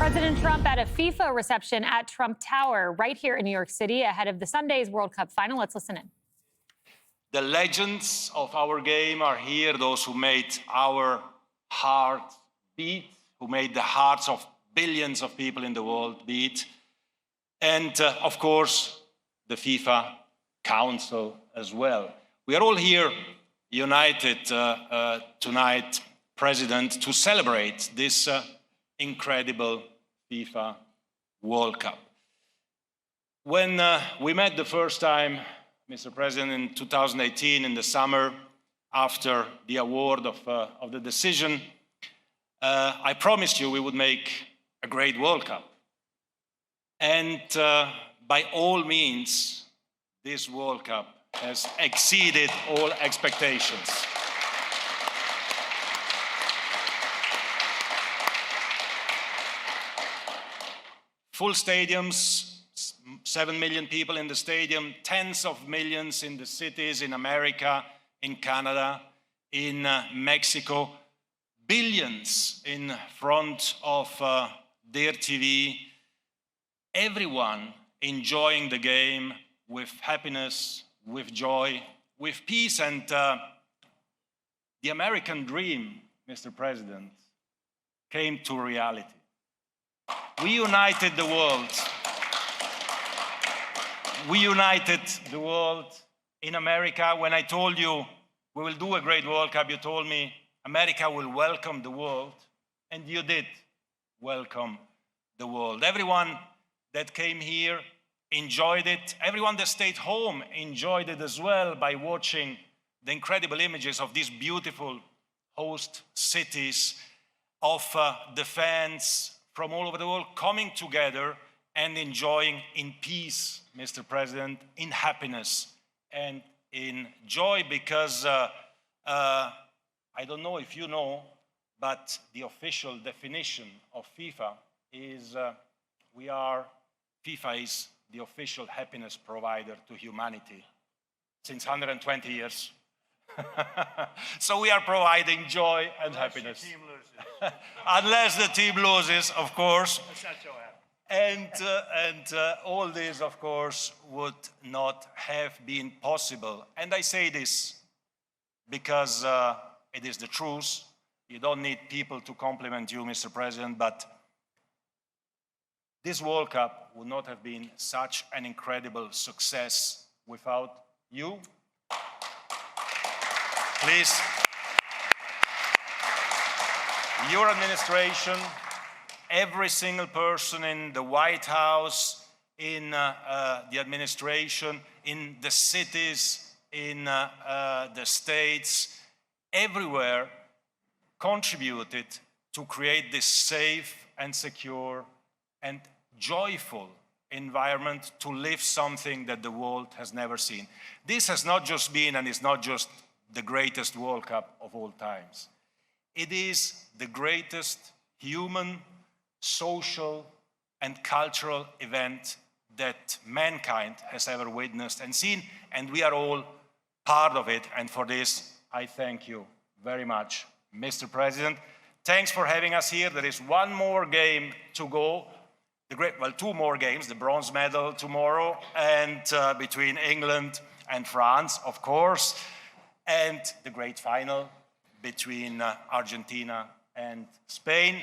President Trump at a FIFA reception at Trump Tower right here in New York City ahead of the Sunday's World Cup final. Let's listen in. The legends of our game are here, those who made our heart beat, who made the hearts of billions of people in the world beat. And of course, the FIFA Council as well. We are all here united tonight, President, to celebrate this incredible FIFA World Cup. When we met the first time, Mr. President, in 2018, in the summer, after the award of the decision, I promised you we would make a great World Cup. And by all means, this World Cup has exceeded all expectations. Full stadiums, 7 million people in the stadium, tens of millions in the cities in America, in Canada, in Mexico, billions in front of their TV, everyone enjoying the game with happiness, with joy, with peace, and the American dream, Mr. President, came to reality. We united the world. We united the world in America. When I told you we will do a great World Cup, you told me America will welcome the world, and you did welcome the world. Everyone that came here enjoyed it. Everyone that stayed home enjoyed it as well by watching the incredible images of these beautiful host cities, of the fans from all over the world coming together and enjoying in peace, Mr. President, in happiness and in joy, because I don't know if you know, but the official definition of FIFA is FIFA is the official happiness provider to humanity since 120 years. So we are providing joy and happiness. The team loses. Unless the team loses, of course. That's not so happy. And all this, of course, would not have been possible. And I say this because it is the truth. You don't need people to compliment you, Mr. President, but this World Cup would not have been such an incredible success without you. Please. Your administration, every single person in the White House, in the administration, in the cities, in the states, everywhere contributed to create this safe and secure and joyful environment to live something that the world has never seen. This has not just been, and is not just the greatest World Cup of all times. It is the greatest human, social, and cultural event that mankind has ever witnessed and seen, and we are all part of it. And for this, I thank you very much, Mr. President. Thanks for having us here. There is one more game to go. Two more games, the bronze medal tomorrow, and between England and France, of course, and the great final between Argentina and Spain.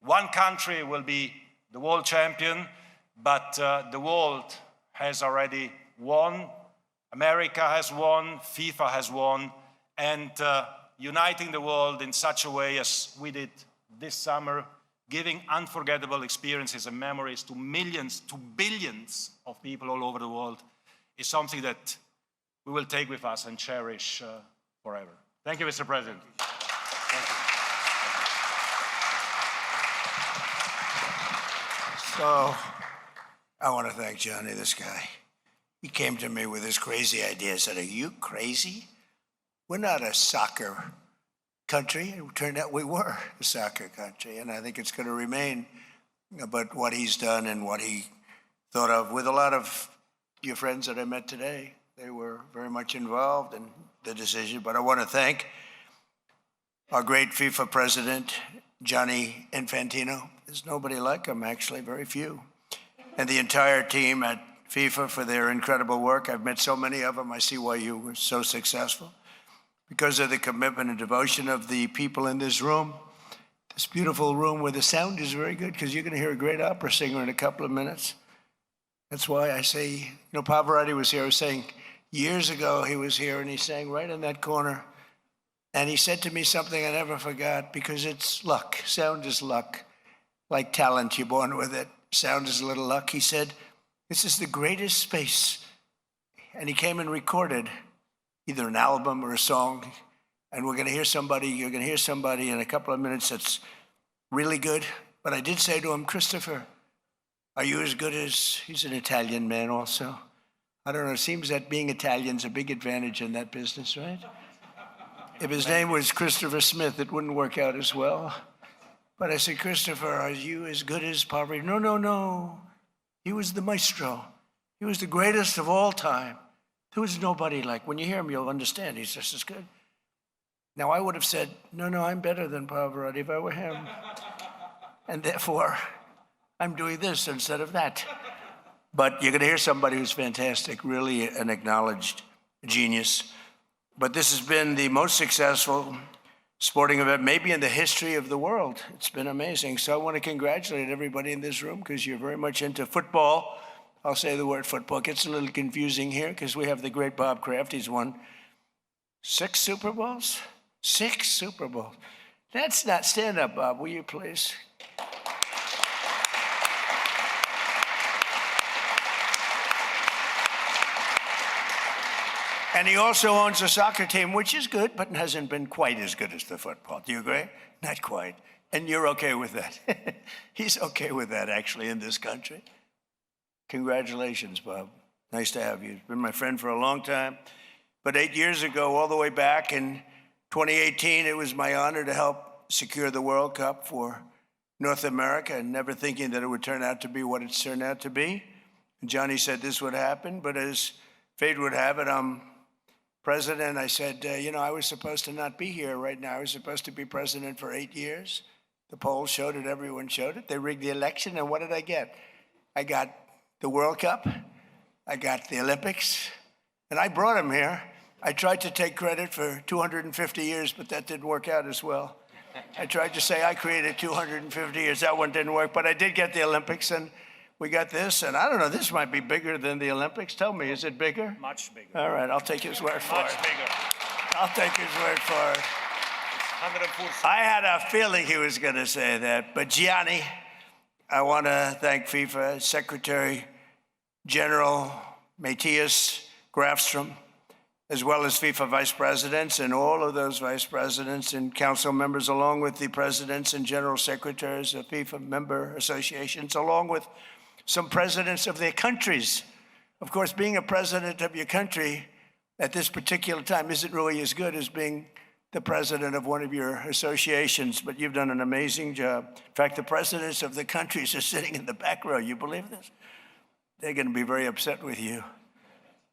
One country will be the world champion, but the world has already won. America has won, FIFA has won, and uniting the world in such a way as we did this summer, giving unforgettable experiences and memories to millions, to billions of people all over the world, is something that we will take with us and cherish forever. Thank you, Mr. President. Thank you. So, I want to thank Gianni, this guy. He came to me with this crazy idea. I said, are you crazy? We're not a soccer country. It turned out we were a soccer country, and I think it's going to remain. But what he's done and what he thought of, with a lot of your friends that I met today, they were very much involved in the decision. But I want to thank our great FIFA president, Gianni Infantino. There's nobody like him, actually, very few. And the entire team at FIFA for their incredible work. I've met so many of them. I see why you were so successful. Because of the commitment and devotion of the people in this room. This beautiful room where the sound is very good, because you're going to hear a great opera singer in a couple of minutes. That's why I say, you know, Pavarotti was here. I was saying years ago he was here, and he sang right in that corner. And he said to me something I never forgot, because it's luck. Sound is luck. Like talent, you're born with it. Sound is a little luck. He said, this is the greatest space. And he came and recorded either an album or a song. And we're going to hear somebody, you're going to hear somebody in a couple of minutes that's really good. But I did say to him, Christopher, are you as good as, he's an Italian man also. I don't know, it seems that being Italian's a big advantage in that business, right? If his name was Christopher Smith, it wouldn't work out as well. But I said, Christopher, are you as good as Pavarotti? No, no, no. He was the maestro. He was the greatest of all time. There was nobody like, when you hear him, you'll understand he's just as good. Now, I would have said, no, no, I'm better than Pavarotti if I were him. And therefore, I'm doing this instead of that. But you're going to hear somebody who's fantastic, really an acknowledged genius. But this has been the most successful sporting event maybe in the history of the world. It's been amazing. So I want to congratulate everybody in this room, because you're very much into football. I'll say the word football. It gets a little confusing here because we have the great Bob Kraft. He's won 6 Super Bowls? 6 Super Bowls. That's not, stand up, Bob, will you please? And he also owns a soccer team, which is good, but hasn't been quite as good as the football. Do you agree? Not quite. And you're okay with that. He's okay with that, actually, in this country. Congratulations, Bob. Nice to have you. You've been my friend for a long time. But 8 years ago, all the way back in 2018, it was my honor to help secure the World Cup for North America, and never thinking that it would turn out to be what it's turned out to be. And Gianni said this would happen, but as fate would have it, I'm president. I said, you know, I was supposed to not be here right now. I was supposed to be president for 8 years. The polls showed it, everyone showed it. They rigged the election, and what did I get? I got the World Cup, I got the Olympics, and I brought him here. I tried to take credit for 250 years, but that didn't work out as well. I tried to say I created 250 years. That one didn't work, but I did get the Olympics, and we got this, and I don't know, this might be bigger than the Olympics. Tell me, is it bigger? Much bigger. All right, I'll take his word for it. Much bigger. I'll take his word for it. It's 140. I had a feeling he was going to say that, but Gianni, I want to thank FIFA Secretary General Matthias Grafstrom, as well as FIFA vice presidents and all of those vice presidents and council members, along with the presidents and general secretaries of FIFA member associations, along with some presidents of their countries. Of course, being a president of your country at this particular time isn't really as good as being the president of one of your associations, but you've done an amazing job. In fact, the presidents of the countries are sitting in the back row. You believe this? They're going to be very upset with you.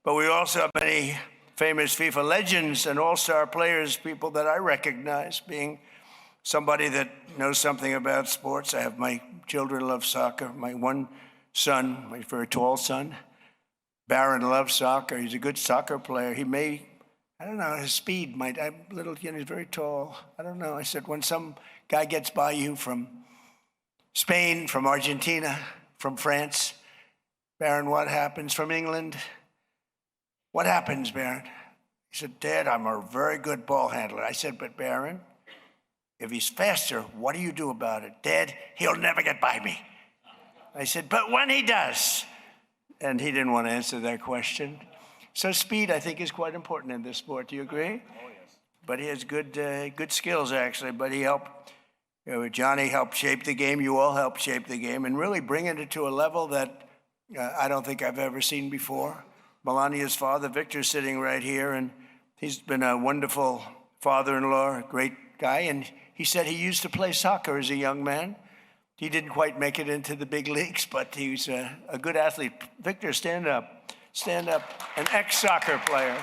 But we also have many famous FIFA legends and all-star players, people that I recognize, being somebody that knows something about sports. I have my children love soccer. My one son, my very tall son, Barron, loves soccer. He's a good soccer player. He may, I don't know, his speed might, he's very tall. I don't know. I said, when some guy gets by you from Spain, from Argentina, from France, Barron, what happens? From England, what happens, Barron? He said, Dad, I'm a very good ball handler. I said, but Barron, if he's faster, what do you do about it? Dad, he'll never get by me. I said, but when he does. And he didn't want to answer that question. So speed, I think, is quite important in this sport. Do you agree? Oh, yes. But he has good skills, actually. But he helped, Gianni helped shape the game. You all helped shape the game and really bring it to a level that I don't think I've ever seen before. Melania's father, Victor's sitting right here, and he's been a wonderful father-in-law, a great guy, and he said he used to play soccer as a young man. He didn't quite make it into the big leagues, but he's a good athlete. Victor, stand up. Stand up. An ex-soccer player.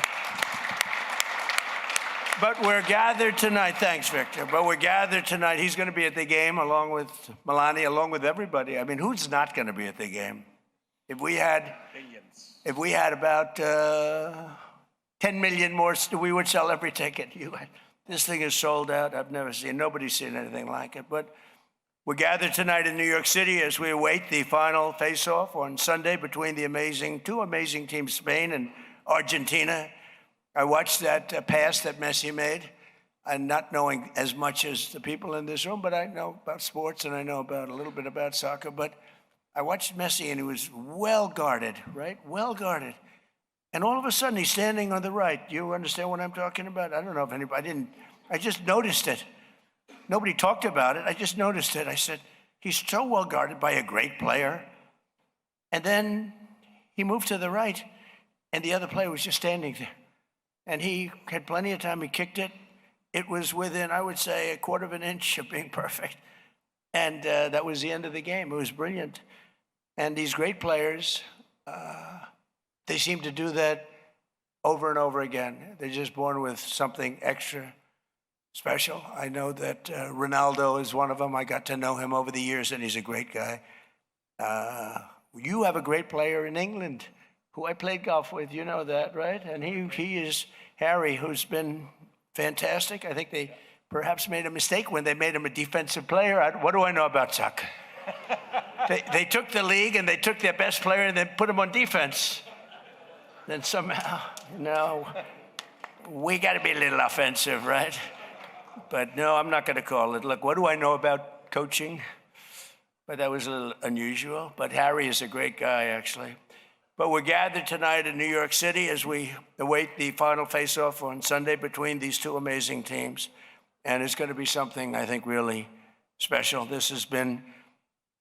But we're gathered tonight. Thanks, Victor. But we're gathered tonight. He's going to be at the game along with Melania, along with everybody. I mean, who's not going to be at the game? If we had about 10 million more, we would sell every ticket. This thing is sold out. I've never seen, nobody's seen anything like it. But we're gathered tonight in New York City as we await the final face-off on Sunday between the two amazing teams, Spain and Argentina. I watched that pass that Messi made, and not knowing as much as the people in this room, but I know about sports and I know about a little bit about soccer. But I watched Messi and he was well guarded, right? Well guarded. And all of a sudden he's standing on the right. You understand what I'm talking about? I don't know if anybody I just noticed it. Nobody talked about it. I just noticed it. I said, he's so well guarded by a great player. And then he moved to the right and the other player was just standing there. And he had plenty of time. He kicked it. It was within, I would say, a quarter of an inch of being perfect. And that was the end of the game. It was brilliant. And these great players, they seem to do that over and over again. They're just born with something extra special. I know that Ronaldo is one of them. I got to know him over the years, and he's a great guy. You have a great player in England who I played golf with. You know that, right? And he is Harry, who's been fantastic. I think they perhaps made a mistake when they made him a defensive player. What do I know about soccer? They took the league and they took their best player and they put him on defense. Then somehow, we got to be a little offensive, right? But no, I'm not going to call it. Look, what do I know about coaching? But that was a little unusual. But Harry is a great guy, actually. But we're gathered tonight in New York City as we await the final face-off on Sunday between these two amazing teams. And it's going to be something, I think, really special. This has been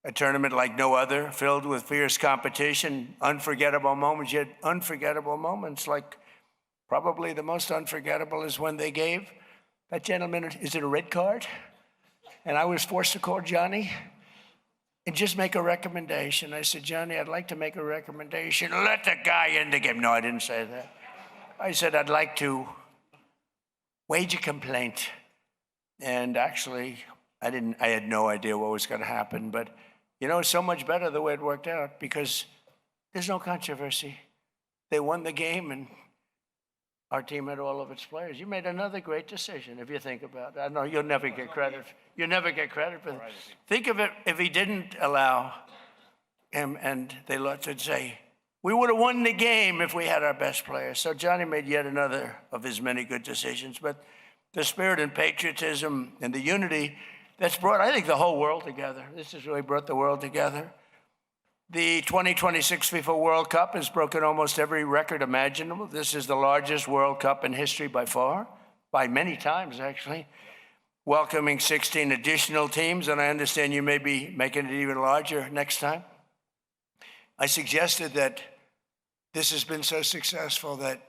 a tournament like no other, filled with fierce competition, unforgettable moments, yet unforgettable moments. Like probably the most unforgettable is when they gave that gentleman, is it a red card? And I was forced to call Gianni and just make a recommendation. I said, Gianni, I'd like to make a recommendation. Let the guy in the game. No, I didn't say that. I said, I'd like to wage a complaint. And actually, I had no idea what was going to happen. But, it's so much better the way it worked out because there's no controversy. They won the game, and our team had all of its players. You made another great decision, if you think about it. I know you'll never get credit. You'll never get credit for that. Think of it if he didn't allow him and they would say, we would have won the game if we had our best players. So Gianni made yet another of his many good decisions. But the spirit and patriotism and the unity that's brought, I think, the whole world together. This has really brought the world together. The 2026 FIFA World Cup has broken almost every record imaginable. This is the largest World Cup in history by far, by many times, actually, welcoming 16 additional teams, and I understand you may be making it even larger next time. I suggested that this has been so successful that,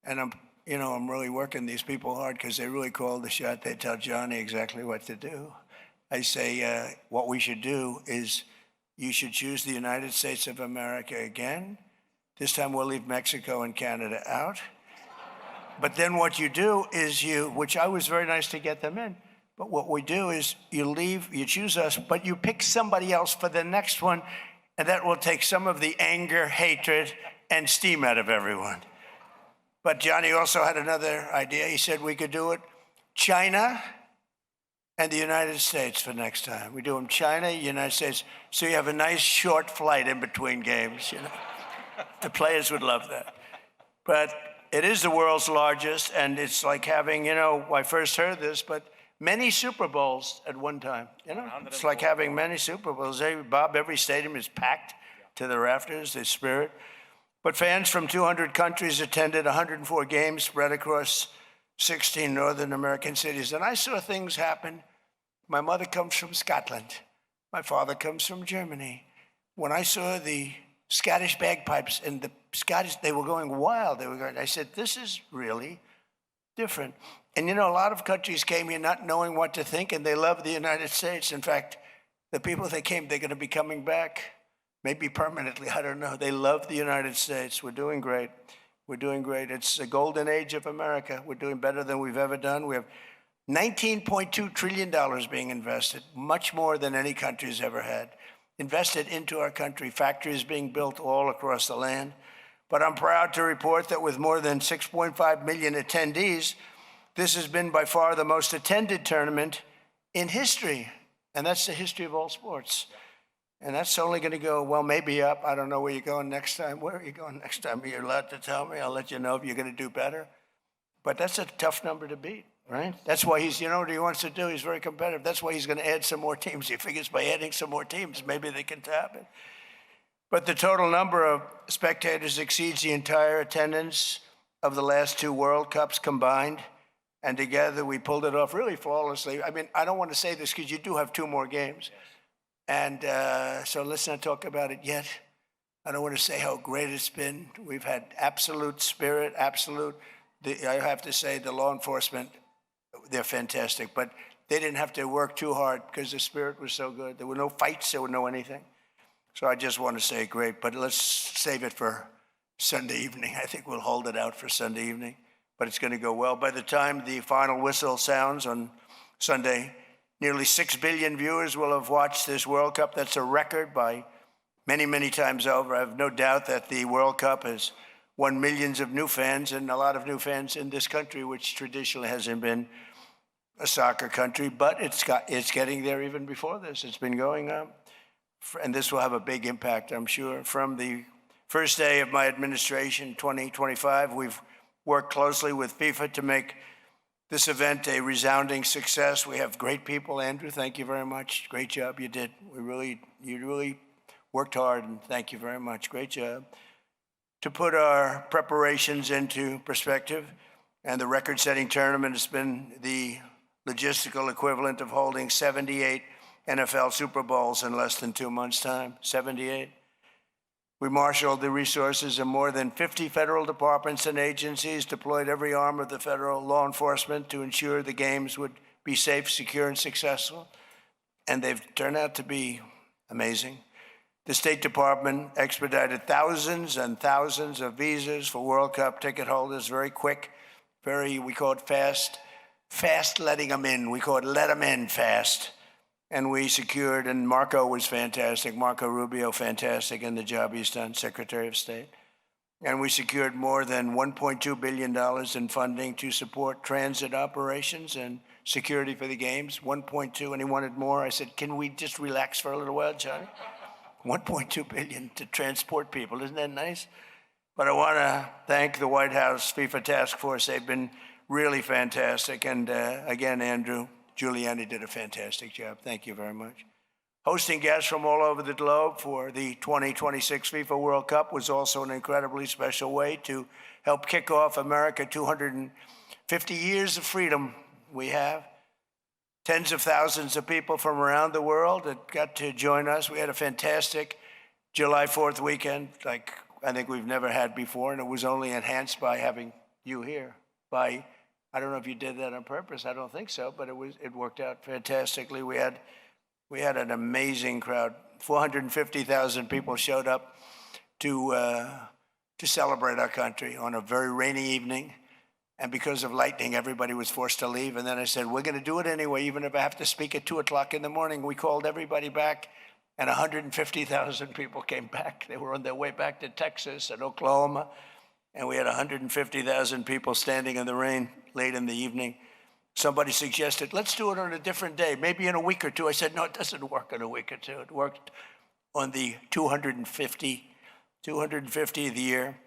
and I'm really working these people hard because they really call the shot. They tell Gianni exactly what to do. I say what we should do is you should choose the United States of America again. This time we'll leave Mexico and Canada out. But then what you do is which I was very nice to get them in, but what we do is you choose us, but you pick somebody else for the next one, and that will take some of the anger, hatred, and steam out of everyone. But Gianni also had another idea. He said we could do it China and the United States for next time. We do them China, United States, so you have a nice short flight in between games. The players would love that. But it is the world's largest, and it's like having, I first heard this, but many Super Bowls at one time. It's like having many Super Bowls. Bob, every stadium is packed to the rafters, the spirit. But fans from 200 countries attended 104 games spread across 16 Northern American cities. And I saw things happen. My mother comes from Scotland. My father comes from Germany. When I saw the Scottish bagpipes and the Scottish, they were going wild. I said, this is really different. And a lot of countries came here not knowing what to think, and they love the United States. In fact, the people that came, they're going to be coming back. Maybe permanently, I don't know. They love the United States. We're doing great. We're doing great. It's the golden age of America. We're doing better than we've ever done. We have $19.2 trillion being invested, much more than any country has ever had, invested into our country, factories being built all across the land. But I'm proud to report that with more than 6.5 million attendees, this has been by far the most attended tournament in history. And that's the history of all sports. And that's only going to go, well, maybe up. I don't know where you're going next time. Where are you going next time? You're allowed to tell me. I'll let you know if you're going to do better. But that's a tough number to beat, right? That's why he's, you know what he wants to do? He's very competitive. That's why he's going to add some more teams. He figures by adding some more teams, maybe they can tap it. But the total number of spectators exceeds the entire attendance of the last two World Cups combined. And together we pulled it off really flawlessly. I mean, I don't want to say this because you do have two more games. And so let's not talk about it yet. I don't want to say how great it's been. We've had absolute spirit, I have to say the law enforcement, they're fantastic. But they didn't have to work too hard because the spirit was so good. There were no fights, there were no anything. So I just want to say great, but let's save it for Sunday evening. I think we'll hold it out for Sunday evening, but it's going to go well. By the time the final whistle sounds on Sunday, nearly 6 billion viewers will have watched this World Cup. That's a record by many, many times over. I have no doubt that the World Cup has won millions of new fans and a lot of new fans in this country, which traditionally hasn't been a soccer country, but it's getting there even before this. It's been going up. And this will have a big impact, I'm sure. From the first day of my administration, 2025, we've worked closely with FIFA to make this event a resounding success. We have great people. Andrew, thank you very much. Great job you did. You really worked hard, and thank you very much. Great job. To put our preparations into perspective, and the record-setting tournament has been the logistical equivalent of holding 78 NFL Super Bowls in less than 2 months' time, 78. We marshaled the resources of more than 50 federal departments and agencies, deployed every arm of the federal law enforcement to ensure the games would be safe, secure, and successful. And they've turned out to be amazing. The State Department expedited thousands and thousands of visas for World Cup ticket holders, very quick, we call it fast letting them in. We call it let them in fast. And we secured, and Marco was fantastic, Marco Rubio, fantastic in the job he's done, Secretary of State. And we secured more than $1.2 billion in funding to support transit operations and security for the games, 1.2, and he wanted more. I said, can we just relax for a little while, Johnny? 1.2 billion to transport people, isn't that nice? But I want to thank the White House FIFA Task Force. They've been really fantastic. And again, Andrew, Giuliani did a fantastic job. Thank you very much. Hosting guests from all over the globe for the 2026 FIFA World Cup was also an incredibly special way to help kick off America 250 years of freedom we have. Tens of thousands of people from around the world that got to join us. We had a fantastic July 4th weekend, like I think we've never had before, and it was only enhanced by having you here, I don't know if you did that on purpose. I don't think so, but it worked out fantastically. We had an amazing crowd. 450,000 people showed up to celebrate our country on a very rainy evening. And because of lightning, everybody was forced to leave. And then I said, we're going to do it anyway, even if I have to speak at 2 o'clock in the morning. We called everybody back, and 150,000 people came back. They were on their way back to Texas and Oklahoma. And we had 150,000 people standing in the rain late in the evening. Somebody suggested, let's do it on a different day, maybe in a week or two. I said, no, it doesn't work in a week or two. It worked on the 250th year.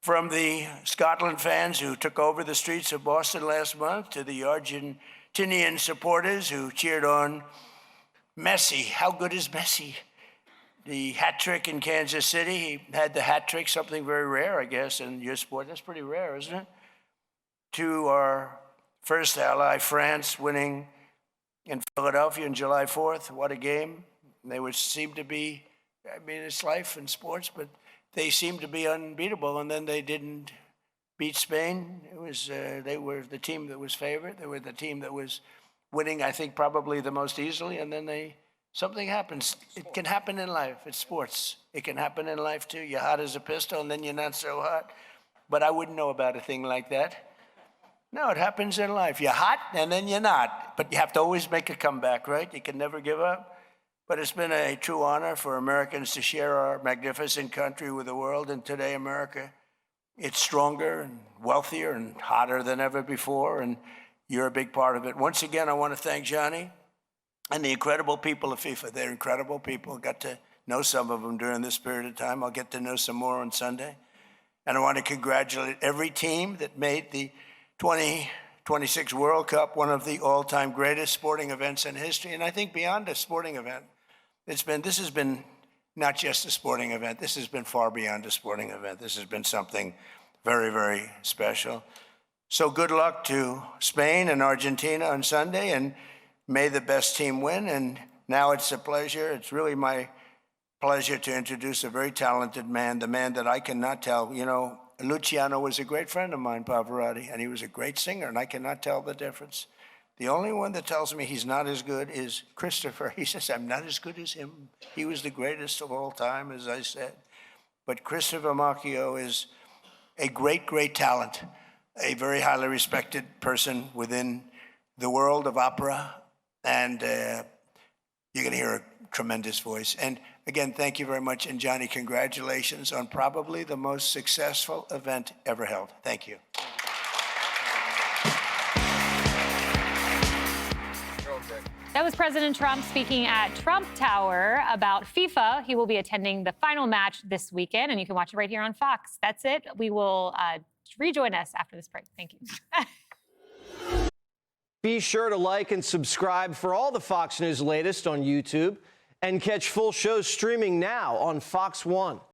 From the Scotland fans who took over the streets of Boston last month to the Argentinian supporters who cheered on Messi. How good is Messi? The hat trick in Kansas City. He had the hat trick, something very rare, I guess, in your sport. That's pretty rare, isn't it? To our first ally, France, winning in Philadelphia on July 4th. What a game. They would seem to be, I mean, it's life in sports, but they seemed to be unbeatable, and then they didn't beat Spain. They were the team that was favored. They were the team that was winning, I think, probably the most easily, and then something happens. It can happen in life. It's sports. It can happen in life, too. You're hot as a pistol, and then you're not so hot. but I wouldn't know about a thing like that. No, it happens in life. You're hot, and then you're not. But you have to always make a comeback, right? You can never give up. But it's been a true honor for Americans to share our magnificent country with the world. And today, America, it's stronger and wealthier and hotter than ever before. And you're a big part of it. Once again, I want to thank Gianni and the incredible people of FIFA. They're incredible people. Got to know some of them during this period of time. I'll get to know some more on Sunday. And I want to congratulate every team that made the 2026 World Cup one of the all-time greatest sporting events in history. And I think beyond a sporting event, this has been not just a sporting event. This has been far beyond a sporting event. This has been something very, very special. So good luck to Spain and Argentina on Sunday, and may the best team win. And now it's it's really my pleasure to introduce a very talented man, the man that I cannot tell. You know, Luciano was a great friend of mine, Pavarotti, and he was a great singer, and I cannot tell the difference. The only one that tells me he's not as good is Christopher. He says, I'm not as good as him. He was the greatest of all time, as I said. But Christopher Macchio is a great, great talent, a very highly respected person within the world of opera, and you're going to hear a tremendous voice. And again, thank you very much. And Gianni, congratulations on probably the most successful event ever held. Thank you. That was President Trump speaking at Trump Tower about FIFA. He will be attending the final match this weekend, and you can watch it right here on Fox. That's it. We will rejoin us after this break. Thank you. Be sure to like and subscribe for all the Fox News latest on YouTube, and catch full shows streaming now on Fox One.